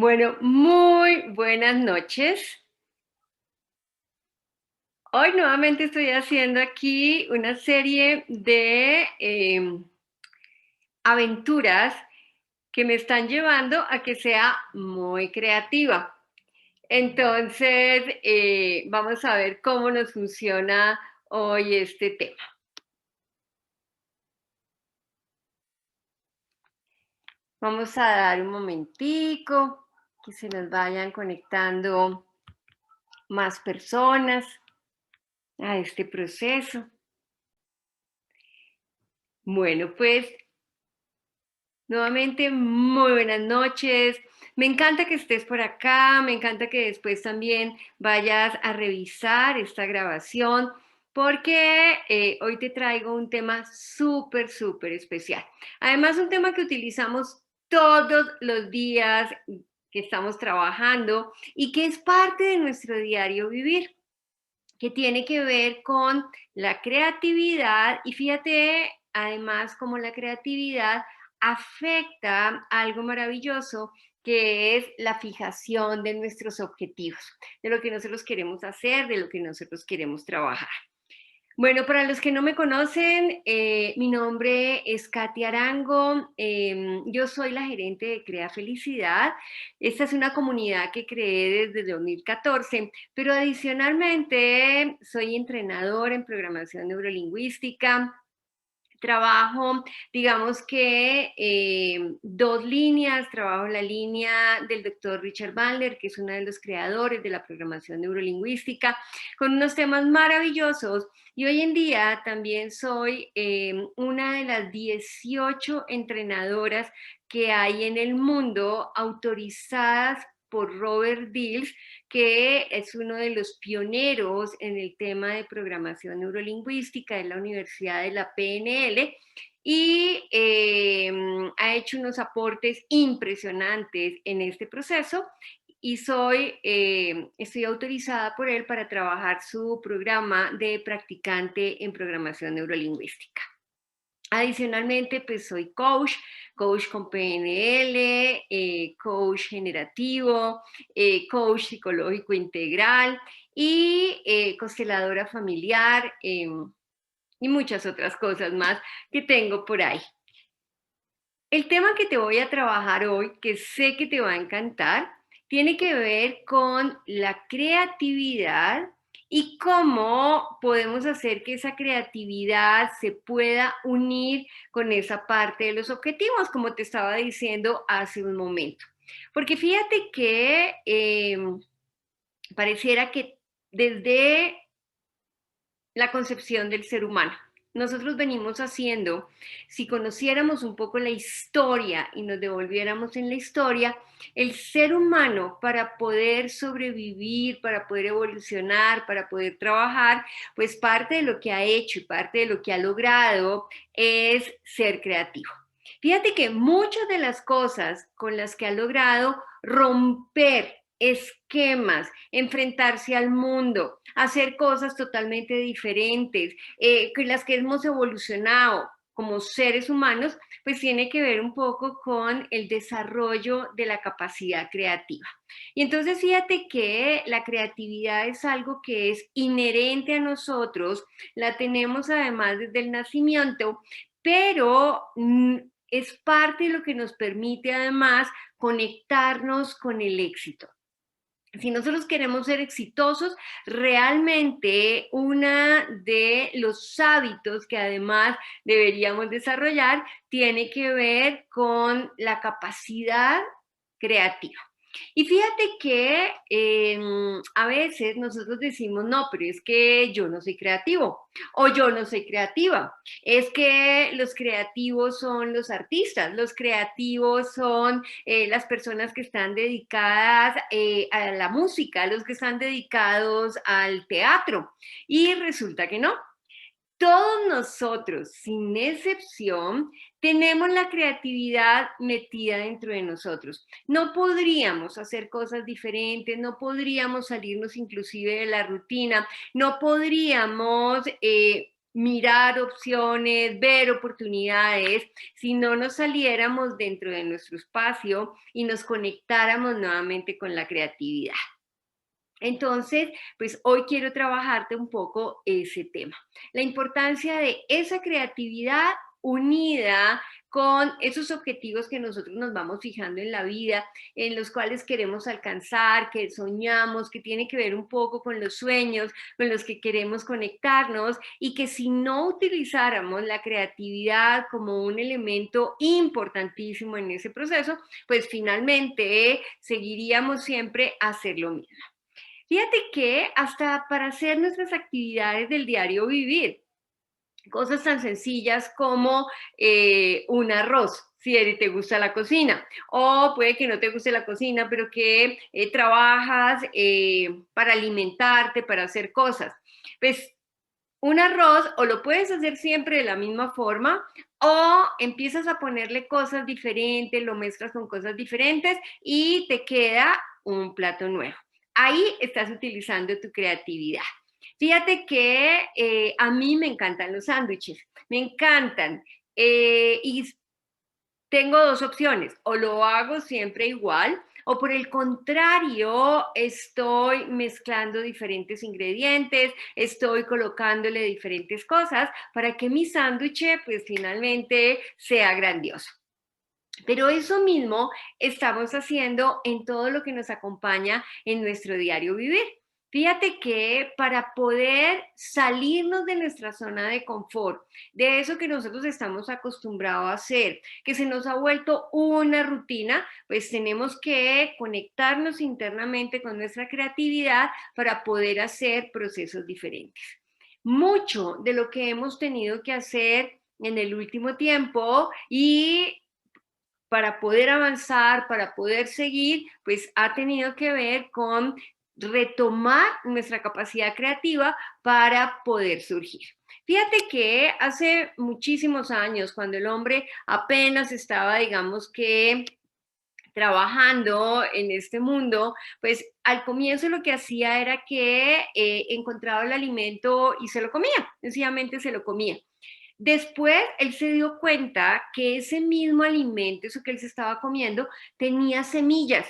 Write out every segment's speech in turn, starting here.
Bueno, muy buenas noches. Hoy nuevamente estoy haciendo aquí una serie de aventuras que me están llevando a que sea muy creativa. Entonces, vamos a ver cómo nos funciona hoy este tema. Vamos a dar un momentico, que se nos vayan conectando más personas a este proceso. Bueno, pues nuevamente, muy buenas noches. Me encanta que estés por acá, me encanta que después también vayas a revisar esta grabación, porque hoy te traigo un tema súper, súper especial. Además, un tema que utilizamos todos los días que estamos trabajando y que es parte de nuestro diario vivir, que tiene que ver con la creatividad y fíjate además cómo la creatividad afecta algo maravilloso que es la fijación de nuestros objetivos, de lo que nosotros queremos hacer, de lo que nosotros queremos trabajar. Bueno, para los que no me conocen, mi nombre es Katia Arango, yo soy la gerente de Crea Felicidad. Esta es una comunidad que creé desde 2014, pero adicionalmente soy entrenadora en programación neurolingüística. Trabajo, digamos que dos líneas. Trabajo la línea del doctor Richard Bandler, que es uno de los creadores de la programación neurolingüística, con unos temas maravillosos. Y hoy en día también soy una de las 18 entrenadoras que hay en el mundo autorizadas por Robert Dills, que es uno de los pioneros en el tema de programación neurolingüística de la Universidad de la PNL, y ha hecho unos aportes impresionantes en este proceso y estoy autorizada por él para trabajar su programa de practicante en programación neurolingüística. Adicionalmente, pues soy coach con PNL, coach generativo, coach psicológico integral y consteladora familiar, y muchas otras cosas más que tengo por ahí. El tema que te voy a trabajar hoy, que sé que te va a encantar, tiene que ver con la creatividad y cómo podemos hacer que esa creatividad se pueda unir con esa parte de los objetivos, como te estaba diciendo hace un momento. Porque fíjate que pareciera que desde la concepción del ser humano, nosotros venimos haciendo, si conociéramos un poco la historia y nos devolviéramos en la historia, el ser humano, para poder sobrevivir, para poder evolucionar, para poder trabajar, pues parte de lo que ha hecho y parte de lo que ha logrado es ser creativo. Fíjate que muchas de las cosas con las que ha logrado romper esquemas, enfrentarse al mundo, hacer cosas totalmente diferentes, con las que hemos evolucionado como seres humanos, pues tiene que ver un poco con el desarrollo de la capacidad creativa. Y entonces fíjate que la creatividad es algo que es inherente a nosotros, la tenemos además desde el nacimiento, pero es parte de lo que nos permite además conectarnos con el éxito. Si nosotros queremos ser exitosos, realmente uno de los hábitos que además deberíamos desarrollar tiene que ver con la capacidad creativa. Y fíjate que a veces nosotros decimos, no, pero es que yo no soy creativo o yo no soy creativa. Es que los creativos son los artistas, los creativos son las personas que están dedicadas a la música, los que están dedicados al teatro. Y resulta que no. Todos nosotros, sin excepción, tenemos la creatividad metida dentro de nosotros. No podríamos hacer cosas diferentes, no podríamos salirnos inclusive de la rutina, no podríamos mirar opciones, ver oportunidades, si no nos saliéramos dentro de nuestro espacio y nos conectáramos nuevamente con la creatividad. Entonces, pues hoy quiero trabajarte un poco ese tema. La importancia de esa creatividad unida con esos objetivos que nosotros nos vamos fijando en la vida, en los cuales queremos alcanzar, que soñamos, que tiene que ver un poco con los sueños, con los que queremos conectarnos y que si no utilizáramos la creatividad como un elemento importantísimo en ese proceso, pues finalmente seguiríamos siempre a hacer lo mismo. Fíjate que hasta para hacer nuestras actividades del diario vivir, cosas tan sencillas como un arroz, si te gusta la cocina, o puede que no te guste la cocina, pero que trabajas para alimentarte, para hacer cosas. Pues un arroz o lo puedes hacer siempre de la misma forma o empiezas a ponerle cosas diferentes, lo mezclas con cosas diferentes y te queda un plato nuevo. Ahí estás utilizando tu creatividad. Fíjate que a mí me encantan los sándwiches, me encantan. Y tengo dos opciones, o lo hago siempre igual, o por el contrario, estoy mezclando diferentes ingredientes, estoy colocándole diferentes cosas para que mi sándwich pues finalmente sea grandioso. Pero eso mismo estamos haciendo en todo lo que nos acompaña en nuestro diario vivir. Fíjate que para poder salirnos de nuestra zona de confort, de eso que nosotros estamos acostumbrados a hacer, que se nos ha vuelto una rutina, pues tenemos que conectarnos internamente con nuestra creatividad para poder hacer procesos diferentes. Mucho de lo que hemos tenido que hacer en el último tiempo y para poder avanzar, para poder seguir, pues ha tenido que ver con retomar nuestra capacidad creativa para poder surgir. Fíjate que hace muchísimos años, cuando el hombre apenas estaba, digamos que trabajando en este mundo, pues al comienzo lo que hacía era que encontraba el alimento y se lo comía, sencillamente se lo comía. Después él se dio cuenta que ese mismo alimento, eso que él se estaba comiendo, tenía semillas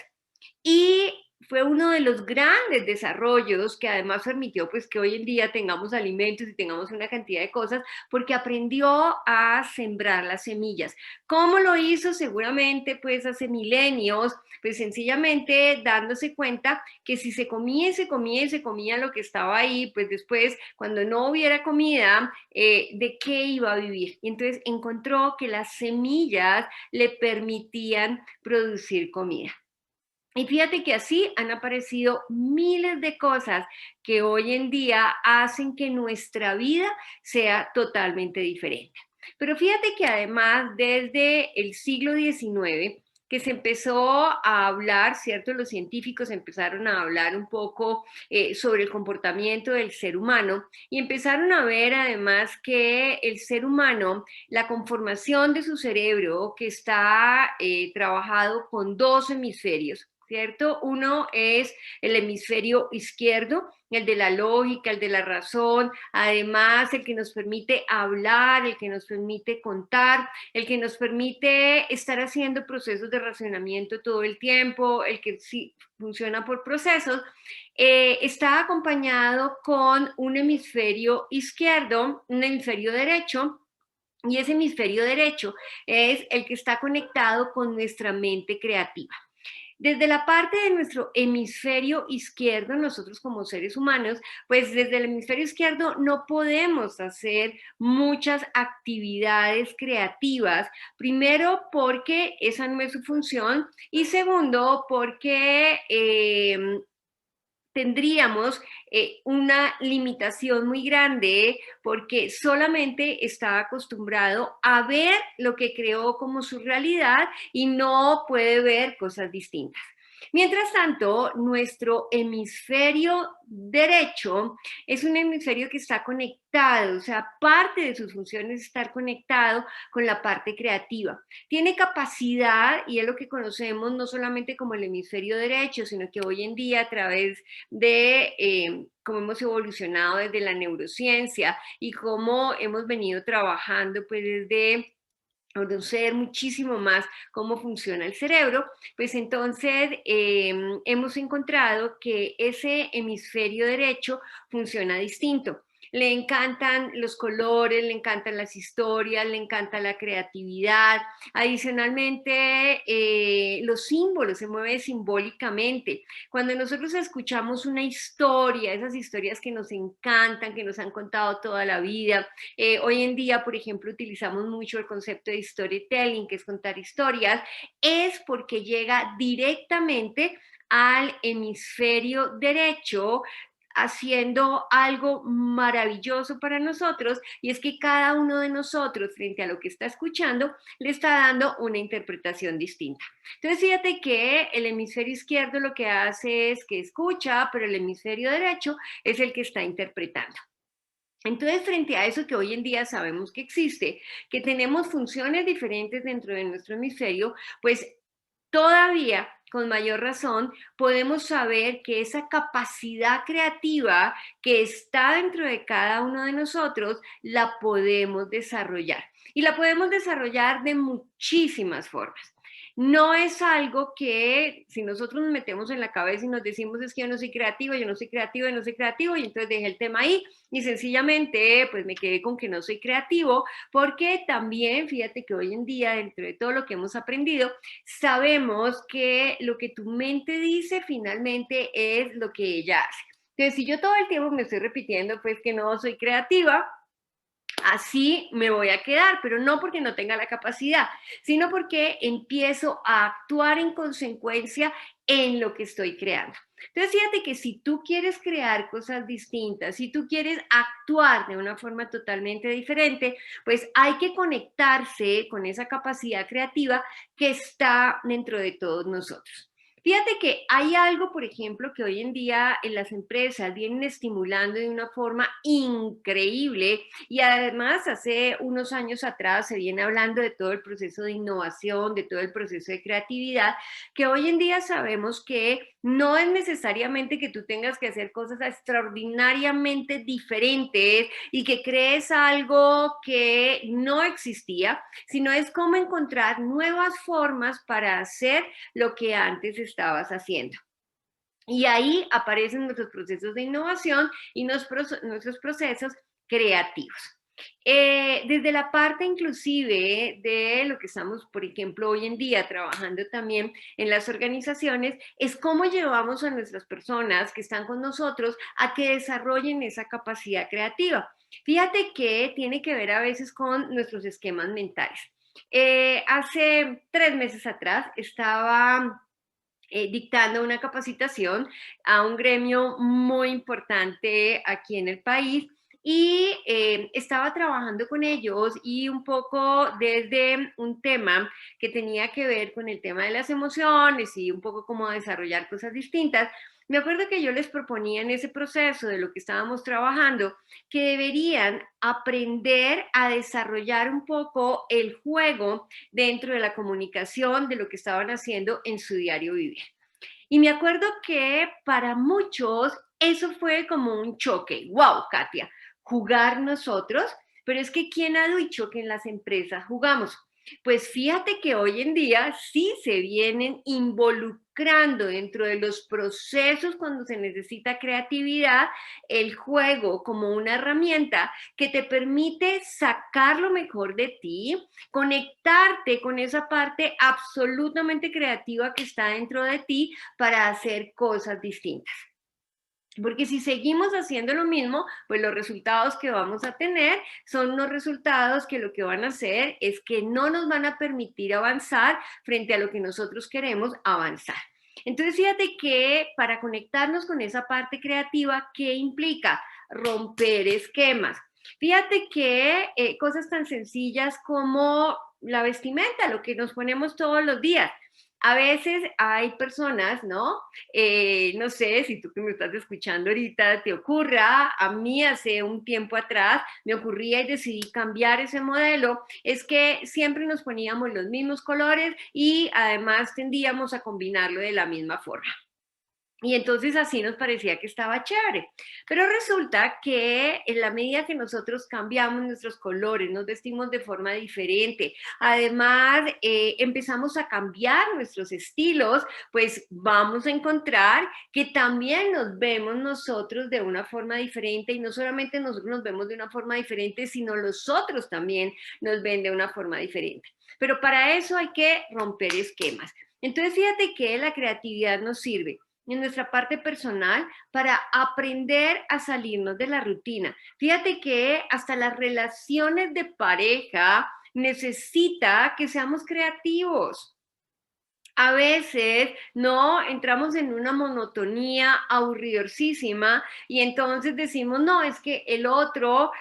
y fue uno de los grandes desarrollos que además permitió pues que hoy en día tengamos alimentos y tengamos una cantidad de cosas porque aprendió a sembrar las semillas. ¿Cómo lo hizo? Seguramente pues hace milenios, pues sencillamente dándose cuenta que si se comía y se comía y se comía lo que estaba ahí, pues después cuando no hubiera comida, ¿de qué iba a vivir? Y entonces encontró que las semillas le permitían producir comida. Y fíjate que así han aparecido miles de cosas que hoy en día hacen que nuestra vida sea totalmente diferente. Pero fíjate que además desde el siglo XIX que se empezó a hablar, ¿cierto? Los científicos empezaron a hablar un poco sobre el comportamiento del ser humano y empezaron a ver además que el ser humano, la conformación de su cerebro, que está trabajado con dos hemisferios, ¿cierto? Uno es el hemisferio izquierdo, el de la lógica, el de la razón, además el que nos permite hablar, el que nos permite contar, el que nos permite estar haciendo procesos de razonamiento todo el tiempo, el que sí funciona por procesos, está acompañado con un hemisferio izquierdo, un hemisferio derecho, y ese hemisferio derecho es el que está conectado con nuestra mente creativa. Desde la parte de nuestro hemisferio izquierdo, nosotros como seres humanos, pues desde el hemisferio izquierdo no podemos hacer muchas actividades creativas. Primero, porque esa no es su función y segundo, porque tendríamos una limitación muy grande porque solamente está acostumbrado a ver lo que creó como su realidad y no puede ver cosas distintas. Mientras tanto, nuestro hemisferio derecho es un hemisferio que está conectado, o sea, parte de sus funciones es estar conectado con la parte creativa. Tiene capacidad, y es lo que conocemos no solamente como el hemisferio derecho, sino que hoy en día a través de cómo hemos evolucionado desde la neurociencia y cómo hemos venido trabajando pues desde conocer muchísimo más cómo funciona el cerebro, pues entonces hemos encontrado que ese hemisferio derecho funciona distinto. Le encantan los colores, le encantan las historias, le encanta la creatividad. Adicionalmente, los símbolos, se mueve simbólicamente. Cuando nosotros escuchamos una historia, esas historias que nos encantan, que nos han contado toda la vida, hoy en día, por ejemplo, utilizamos mucho el concepto de storytelling, que es contar historias, es porque llega directamente al hemisferio derecho, haciendo algo maravilloso para nosotros, y es que cada uno de nosotros, frente a lo que está escuchando, le está dando una interpretación distinta. Entonces, fíjate que el hemisferio izquierdo lo que hace es que escucha, pero el hemisferio derecho es el que está interpretando. Entonces, frente a eso que hoy en día sabemos que existe, que tenemos funciones diferentes dentro de nuestro hemisferio, pues todavía con mayor razón podemos saber que esa capacidad creativa que está dentro de cada uno de nosotros la podemos desarrollar. Y la podemos desarrollar de muchísimas formas. No es algo que si nosotros nos metemos en la cabeza y nos decimos es que yo no soy creativo, yo no soy creativo, yo no soy creativo, y entonces dejé el tema ahí y sencillamente pues me quedé con que no soy creativo, porque también fíjate que hoy en día, dentro de todo lo que hemos aprendido, sabemos que lo que tu mente dice finalmente es lo que ella hace. Entonces, si yo todo el tiempo me estoy repitiendo pues que no soy creativa, así me voy a quedar, pero no porque no tenga la capacidad, sino porque empiezo a actuar en consecuencia en lo que estoy creando. Entonces, fíjate que si tú quieres crear cosas distintas, si tú quieres actuar de una forma totalmente diferente, pues hay que conectarse con esa capacidad creativa que está dentro de todos nosotros. Fíjate que hay algo, por ejemplo, que hoy en día en las empresas vienen estimulando de una forma increíble, y además hace unos años atrás se viene hablando de todo el proceso de innovación, de todo el proceso de creatividad, que hoy en día sabemos que no es necesariamente que tú tengas que hacer cosas extraordinariamente diferentes y que crees algo que no existía, sino es cómo encontrar nuevas formas para hacer lo que antes estabas haciendo. Y ahí aparecen nuestros procesos de innovación y nuestros procesos creativos. Desde la parte inclusive de lo que estamos, por ejemplo, hoy en día trabajando también en las organizaciones, es cómo llevamos a nuestras personas que están con nosotros a que desarrollen esa capacidad creativa. Fíjate que tiene que ver a veces con nuestros esquemas mentales. Hace 3 meses atrás estaba dictando una capacitación a un gremio muy importante aquí en el país, y estaba trabajando con ellos y un poco desde un tema que tenía que ver con el tema de las emociones y un poco cómo desarrollar cosas distintas. Me acuerdo que yo les proponía en ese proceso de lo que estábamos trabajando que deberían aprender a desarrollar un poco el juego dentro de la comunicación de lo que estaban haciendo en su diario vivir. Y me acuerdo que para muchos eso fue como un choque. ¡Wow, Katia! Jugar nosotros, pero es que ¿quién ha dicho que en las empresas jugamos? Pues fíjate que hoy en día sí se vienen involucrando dentro de los procesos cuando se necesita creatividad, el juego como una herramienta que te permite sacar lo mejor de ti, conectarte con esa parte absolutamente creativa que está dentro de ti para hacer cosas distintas. Porque si seguimos haciendo lo mismo, pues los resultados que vamos a tener son unos resultados que lo que van a hacer es que no nos van a permitir avanzar frente a lo que nosotros queremos avanzar. Entonces, fíjate que para conectarnos con esa parte creativa, ¿qué implica? Romper esquemas. Fíjate que cosas tan sencillas como la vestimenta, lo que nos ponemos todos los días. A veces hay personas, ¿no? No sé si tú que me estás escuchando ahorita te ocurra, a mí hace un tiempo atrás me ocurría y decidí cambiar ese modelo, es que siempre nos poníamos los mismos colores y además tendíamos a combinarlo de la misma forma. Y entonces así nos parecía que estaba chévere. Pero resulta que en la medida que nosotros cambiamos nuestros colores, nos vestimos de forma diferente, además empezamos a cambiar nuestros estilos, pues vamos a encontrar que también nos vemos nosotros de una forma diferente y no solamente nosotros nos vemos de una forma diferente, sino los otros también nos ven de una forma diferente. Pero para eso hay que romper esquemas. Entonces fíjate que la creatividad nos sirve en nuestra parte personal para aprender a salirnos de la rutina. Fíjate que hasta las relaciones de pareja necesita que seamos creativos. A veces, ¿no? Entramos en una monotonía aburridorcísima y entonces decimos, no, es que el otro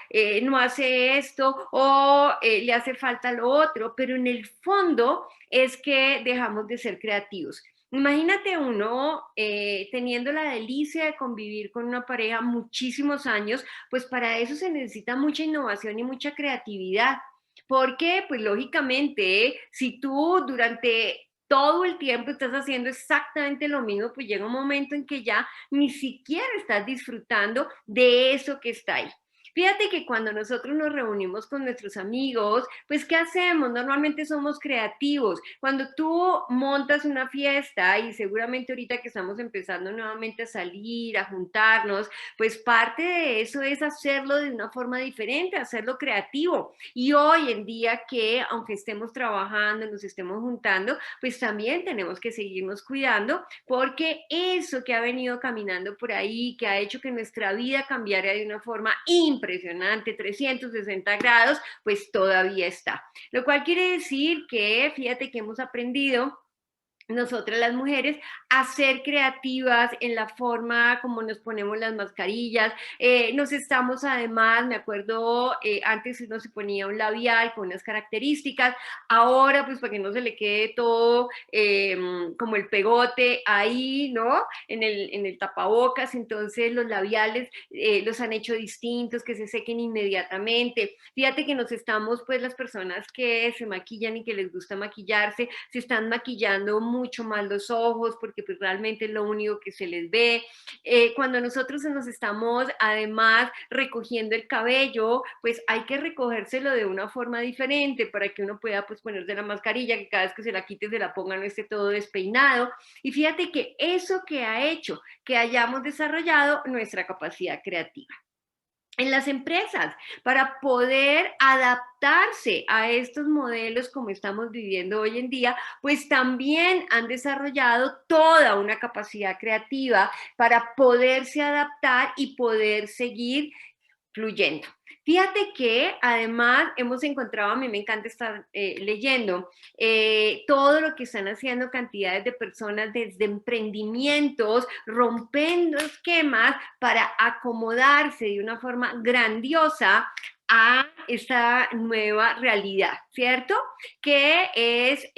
no hace esto o le hace falta lo otro, pero en el fondo es que dejamos de ser creativos. Imagínate uno teniendo la delicia de convivir con una pareja muchísimos años, pues para eso se necesita mucha innovación y mucha creatividad. Porque, pues lógicamente, si tú durante todo el tiempo estás haciendo exactamente lo mismo, pues llega un momento en que ya ni siquiera estás disfrutando de eso que está ahí. Fíjate que cuando nosotros nos reunimos con nuestros amigos, pues ¿qué hacemos? Normalmente somos creativos. Cuando tú montas una fiesta y seguramente ahorita que estamos empezando nuevamente a salir, a juntarnos, pues parte de eso es hacerlo de una forma diferente, hacerlo creativo. Y hoy en día que aunque estemos trabajando, nos estemos juntando, pues también tenemos que seguirnos cuidando porque eso que ha venido caminando por ahí, que ha hecho que nuestra vida cambiara de una forma impresionante, 360 grados, pues todavía está. Lo cual quiere decir que, fíjate que hemos aprendido nosotras las mujeres a ser creativas en la forma como nos ponemos las mascarillas. Nos estamos además, me acuerdo, antes uno se ponía un labial con unas características, ahora pues para que no se le quede todo como el pegote ahí, ¿no? En el tapabocas, entonces los labiales los han hecho distintos, que se sequen inmediatamente. Fíjate que nos estamos, pues las personas que se maquillan y que les gusta maquillarse, se están maquillando mucho más los ojos porque pues realmente es lo único que se les ve. Cuando nosotros nos estamos además recogiendo el cabello, pues hay que recogérselo de una forma diferente para que uno pueda pues ponerse la mascarilla, que cada vez que se la quite se la ponga no esté todo despeinado. Y fíjate que eso que ha hecho que hayamos desarrollado nuestra capacidad creativa en las empresas para poder adaptarse a estos modelos como estamos viviendo hoy en día, pues también han desarrollado toda una capacidad creativa para poderse adaptar y poder seguir fluyendo. Fíjate que además hemos encontrado, a mí me encanta estar leyendo todo lo que están haciendo cantidades de personas desde emprendimientos, rompiendo esquemas para acomodarse de una forma grandiosa a esta nueva realidad, ¿cierto? Que es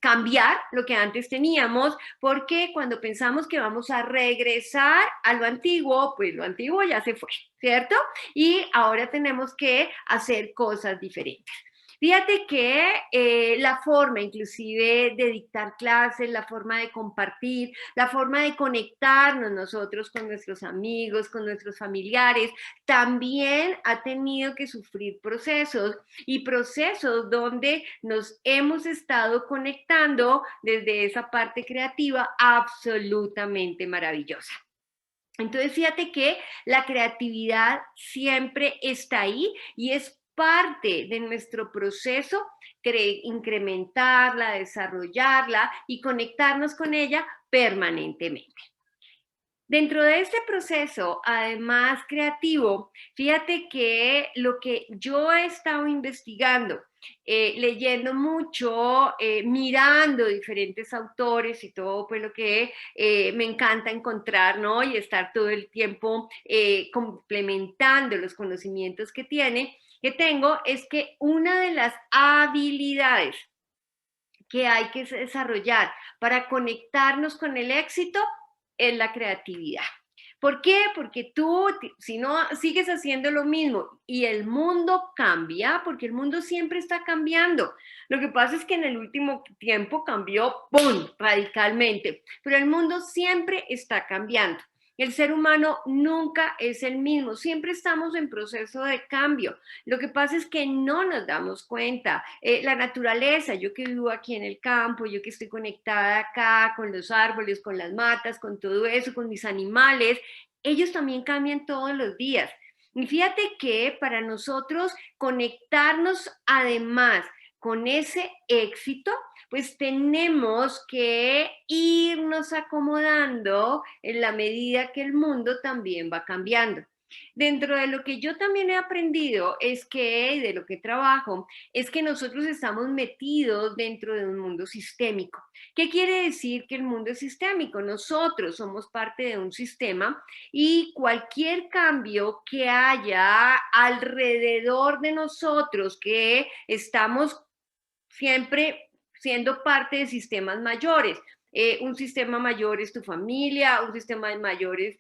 cambiar lo que antes teníamos, porque cuando pensamos que vamos a regresar a lo antiguo, pues lo antiguo ya se fue, ¿cierto? Y ahora tenemos que hacer cosas diferentes. Fíjate que la forma inclusive de dictar clases, la forma de compartir, la forma de conectarnos nosotros con nuestros amigos, con nuestros familiares, también ha tenido que sufrir procesos y procesos donde nos hemos estado conectando desde esa parte creativa absolutamente maravillosa. Entonces, fíjate que la creatividad siempre está ahí y es parte de nuestro proceso incrementarla, desarrollarla y conectarnos con ella permanentemente. Dentro de este proceso, además creativo, fíjate que lo que yo he estado investigando, leyendo mucho, mirando diferentes autores y todo, pues lo que me encanta encontrar, ¿no? Y estar todo el tiempo complementando los conocimientos que tengo, es que una de las habilidades que hay que desarrollar para conectarnos con el éxito es la creatividad. ¿Por qué? Porque tú, si no sigues haciendo lo mismo y el mundo cambia, porque el mundo siempre está cambiando. Lo que pasa es que en el último tiempo cambió, ¡pum!, radicalmente, pero el mundo siempre está cambiando. El ser humano nunca es el mismo, siempre estamos en proceso de cambio. Lo que pasa es que no nos damos cuenta. La naturaleza, yo que vivo aquí en el campo, yo que estoy conectada acá con los árboles, con las matas, con todo eso, con mis animales, ellos también cambian todos los días. Y fíjate que para nosotros conectarnos además con ese éxito, pues tenemos que irnos acomodando en la medida que el mundo también va cambiando. Dentro de lo que yo también he aprendido es que, de lo que trabajo, es que nosotros estamos metidos dentro de un mundo sistémico. ¿Qué quiere decir que el mundo es sistémico? Nosotros somos parte de un sistema y cualquier cambio que haya alrededor de nosotros, que estamos siempre siendo parte de sistemas mayores. Un sistema mayor es tu familia, un sistema mayor es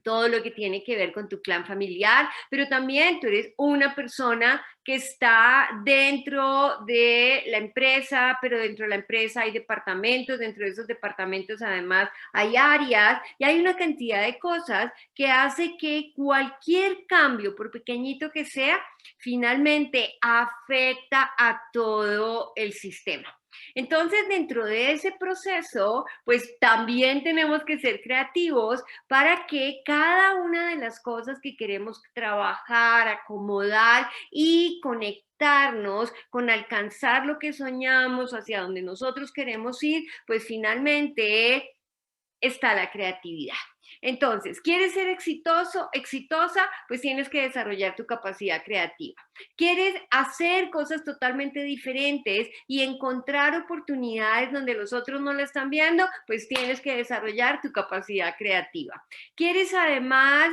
todo lo que tiene que ver con tu clan familiar, pero también tú eres una persona que está dentro de la empresa, pero dentro de la empresa hay departamentos, dentro de esos departamentos además hay áreas y hay una cantidad de cosas que hace que cualquier cambio, por pequeñito que sea, finalmente afecta a todo el sistema. Entonces, dentro de ese proceso, pues también tenemos que ser creativos para que cada una de las cosas que queremos trabajar, acomodar y conectarnos con alcanzar lo que soñamos, hacia donde nosotros queremos ir, pues finalmente está la creatividad. Entonces, ¿quieres ser exitoso, exitosa? Pues tienes que desarrollar tu capacidad creativa. ¿Quieres hacer cosas totalmente diferentes y encontrar oportunidades donde los otros no lo están viendo? Pues tienes que desarrollar tu capacidad creativa. ¿Quieres además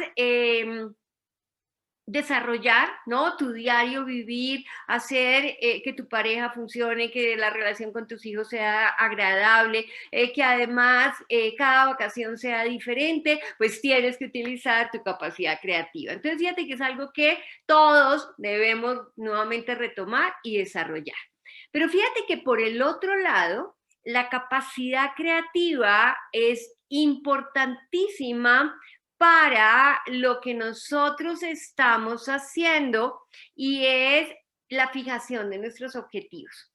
desarrollar, ¿no? Tu diario vivir, hacer que tu pareja funcione, que la relación con tus hijos sea agradable, que además cada vacación sea diferente, pues tienes que utilizar tu capacidad creativa. Entonces, fíjate que es algo que todos debemos nuevamente retomar y desarrollar. Pero fíjate que por el otro lado, la capacidad creativa es importantísima para lo que nosotros estamos haciendo y es la fijación de nuestros objetivos.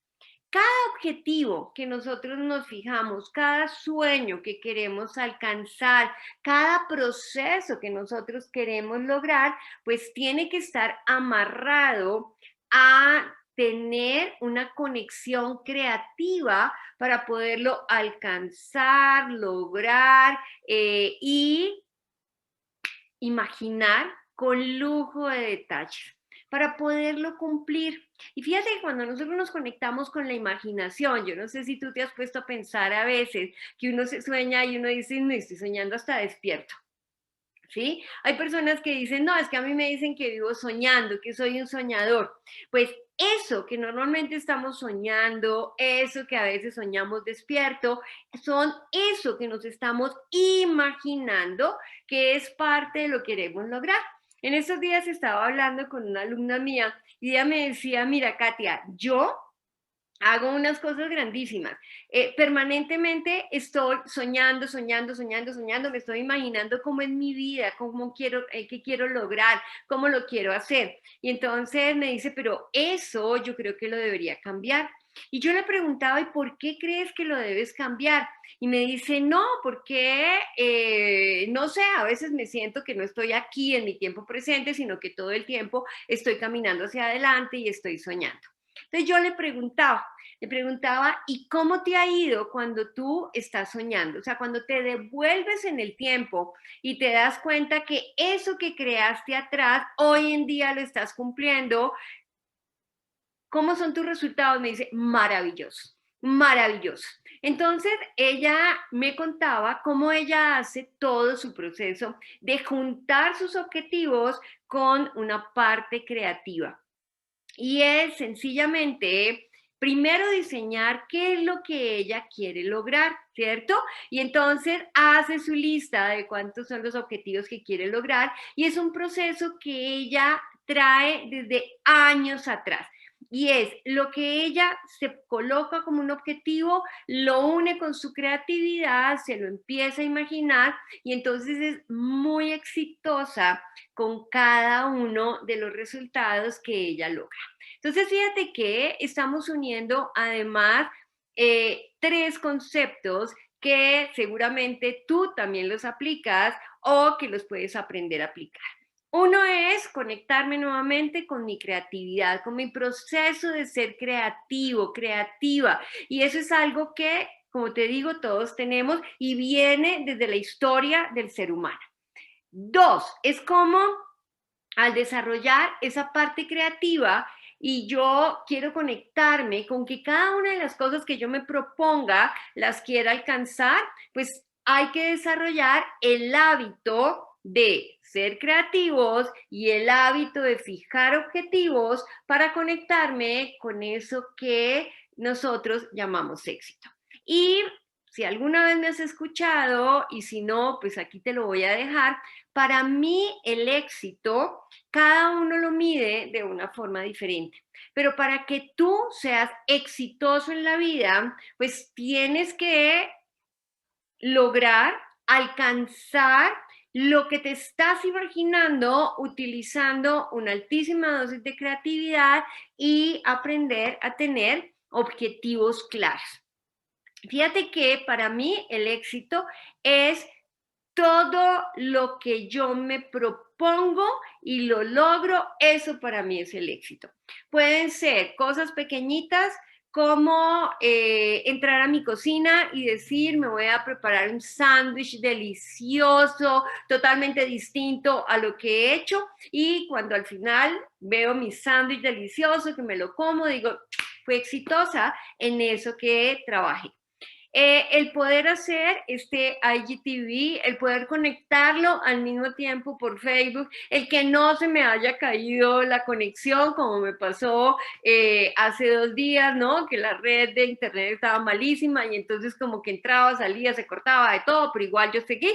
Cada objetivo que nosotros nos fijamos, cada sueño que queremos alcanzar, cada proceso que nosotros queremos lograr, pues tiene que estar amarrado a tener una conexión creativa para poderlo alcanzar, lograr y imaginar con lujo de detalles para poderlo cumplir. Y fíjate que cuando nosotros nos conectamos con la imaginación, yo no sé si tú te has puesto a pensar a veces que uno se sueña y uno dice, no, estoy soñando hasta despierto. ¿Sí? Hay personas que dicen, no, es que a mí me dicen que vivo soñando, que soy un soñador. Pues eso que normalmente estamos soñando, eso que a veces soñamos despierto, son eso que nos estamos imaginando que es parte de lo que queremos lograr. En estos días estaba hablando con una alumna mía y ella me decía, mira, Katia, yo hago unas cosas grandísimas. Permanentemente estoy soñando, soñando, soñando, soñando, me estoy imaginando cómo es mi vida, cómo quiero, qué quiero lograr, cómo lo quiero hacer. Y entonces me dice, pero eso yo creo que lo debería cambiar. Y yo le preguntaba, ¿y por qué crees que lo debes cambiar? Y me dice, no, porque, no sé, a veces me siento que no estoy aquí en mi tiempo presente, sino que todo el tiempo estoy caminando hacia adelante y estoy soñando. Entonces yo le preguntaba, ¿y cómo te ha ido cuando tú estás soñando? O sea, cuando te devuelves en el tiempo y te das cuenta que eso que creaste atrás, hoy en día lo estás cumpliendo, ¿cómo son tus resultados? Me dice, maravilloso, maravilloso. Entonces, ella me contaba cómo ella hace todo su proceso de juntar sus objetivos con una parte creativa. Y es sencillamente primero diseñar qué es lo que ella quiere lograr, ¿cierto? Y entonces hace su lista de cuántos son los objetivos que quiere lograr y es un proceso que ella trae desde años atrás. Y es lo que ella se coloca como un objetivo, lo une con su creatividad, se lo empieza a imaginar y entonces es muy exitosa con cada uno de los resultados que ella logra. Entonces, fíjate que estamos uniendo además tres conceptos que seguramente tú también los aplicas o que los puedes aprender a aplicar. Uno es conectarme nuevamente con mi creatividad, con mi proceso de ser creativo, creativa. Y eso es algo que, como te digo, todos tenemos y viene desde la historia del ser humano. Dos, es como al desarrollar esa parte creativa y yo quiero conectarme con que cada una de las cosas que yo me proponga las quiera alcanzar, pues hay que desarrollar el hábito de ser creativos y el hábito de fijar objetivos para conectarme con eso que nosotros llamamos éxito. Y si alguna vez me has escuchado y si no, pues aquí te lo voy a dejar. Para mí el éxito, cada uno lo mide de una forma diferente. Pero para que tú seas exitoso en la vida, pues tienes que lograr alcanzar lo que te estás imaginando utilizando una altísima dosis de creatividad y aprender a tener objetivos claros. Fíjate que para mí el éxito es todo lo que yo me propongo y lo logro, eso para mí es el éxito. Pueden ser cosas pequeñitas como entrar a mi cocina y decir, me voy a preparar un sándwich delicioso, totalmente distinto a lo que he hecho, y cuando al final veo mi sándwich delicioso, que me lo como, digo, fui exitosa en eso que trabajé. El poder hacer este IGTV, el poder conectarlo al mismo tiempo por Facebook, el que no se me haya caído la conexión, como me pasó hace 2 días, ¿no? Que la red de internet estaba malísima y entonces como que entraba, salía, se cortaba de todo, pero igual yo seguí.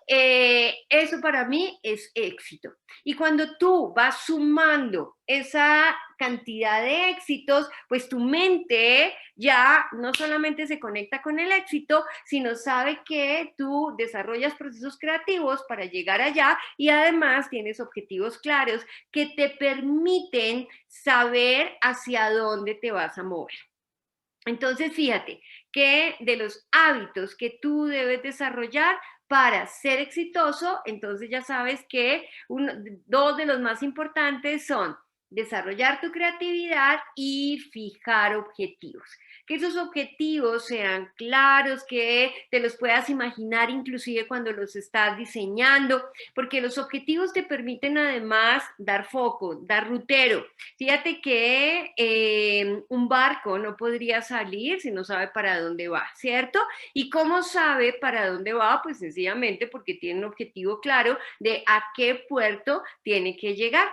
Eso para mí es éxito. Y cuando tú vas sumando esa cantidad de éxitos, pues tu mente ya no solamente se conecta con el éxito, sino sabe que tú desarrollas procesos creativos para llegar allá y además tienes objetivos claros que te permiten saber hacia dónde te vas a mover. Entonces, fíjate que de los hábitos que tú debes desarrollar para ser exitoso, entonces ya sabes que dos de los más importantes son desarrollar tu creatividad y fijar objetivos. Que esos objetivos sean claros, que te los puedas imaginar inclusive cuando los estás diseñando, porque los objetivos te permiten además dar foco, dar rutero. Fíjate que un barco no podría salir si no sabe para dónde va, ¿cierto? ¿Y cómo sabe para dónde va? Pues sencillamente porque tiene un objetivo claro de a qué puerto tiene que llegar.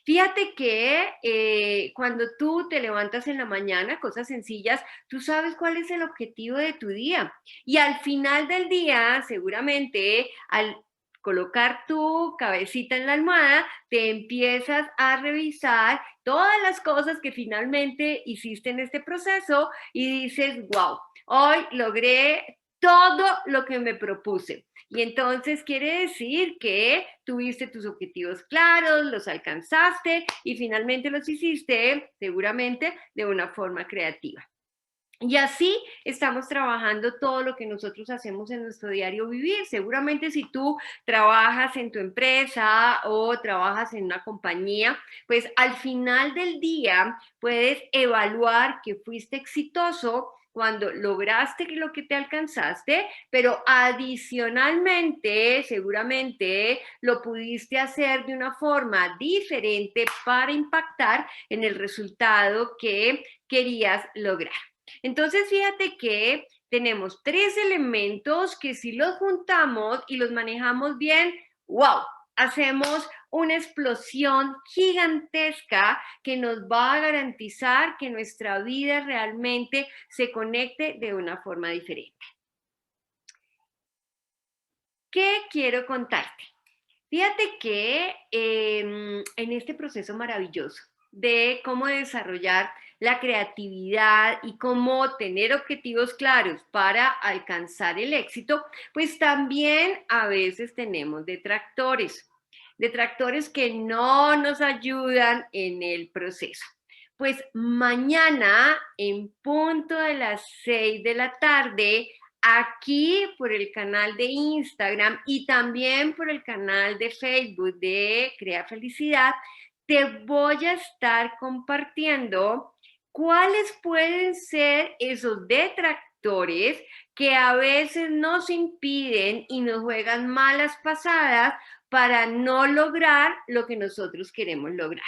Fíjate que cuando tú te levantas en la mañana, cosas sencillas, tú sabes cuál es el objetivo de tu día. Y al final del día, seguramente, al colocar tu cabecita en la almohada, te empiezas a revisar todas las cosas que finalmente hiciste en este proceso y dices, wow, hoy logré todo lo que me propuse. Y entonces quiere decir que tuviste tus objetivos claros, los alcanzaste y finalmente los hiciste seguramente de una forma creativa. Y así estamos trabajando todo lo que nosotros hacemos en nuestro diario vivir. Seguramente si tú trabajas en tu empresa o trabajas en una compañía, pues al final del día puedes evaluar que fuiste exitoso cuando lograste lo que te alcanzaste, pero adicionalmente, seguramente lo pudiste hacer de una forma diferente para impactar en el resultado que querías lograr. Entonces, fíjate que tenemos tres elementos que si los juntamos y los manejamos bien, wow, hacemos una explosión gigantesca que nos va a garantizar que nuestra vida realmente se conecte de una forma diferente. ¿Qué quiero contarte? Fíjate que en este proceso maravilloso de cómo desarrollar la creatividad y cómo tener objetivos claros para alcanzar el éxito, pues también a veces tenemos detractores que no nos ayudan en el proceso. Pues mañana en punto de las 6 de la tarde aquí por el canal de Instagram y también por el canal de Facebook de Crea Felicidad, te voy a estar compartiendo cuáles pueden ser esos detractores que a veces nos impiden y nos juegan malas pasadas para no lograr lo que nosotros queremos lograr.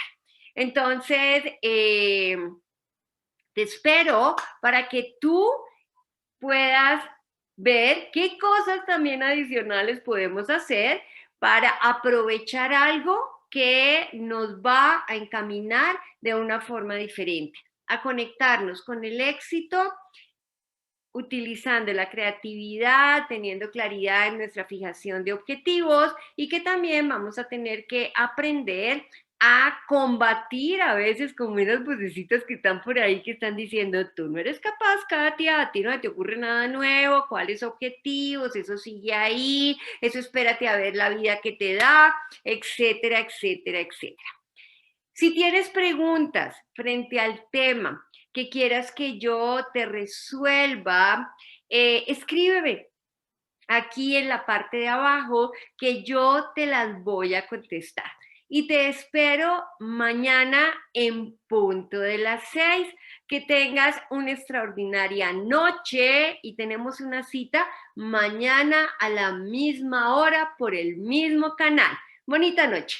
Entonces, te espero para que tú puedas ver qué cosas también adicionales podemos hacer para aprovechar algo que nos va a encaminar de una forma diferente, a conectarnos con el éxito utilizando la creatividad, teniendo claridad en nuestra fijación de objetivos y que también vamos a tener que aprender a combatir a veces como unas vocecitas que están por ahí que están diciendo, tú no eres capaz, Katia, a ti no te ocurre nada nuevo, cuáles objetivos, eso sigue ahí, eso espérate a ver la vida que te da, etcétera, etcétera, etcétera. Si tienes preguntas frente al tema que quieras que yo te resuelva, escríbeme aquí en la parte de abajo que yo te las voy a contestar. Y te espero mañana en punto de las 6. Que tengas una extraordinaria noche y tenemos una cita mañana a la misma hora por el mismo canal. Bonita noche.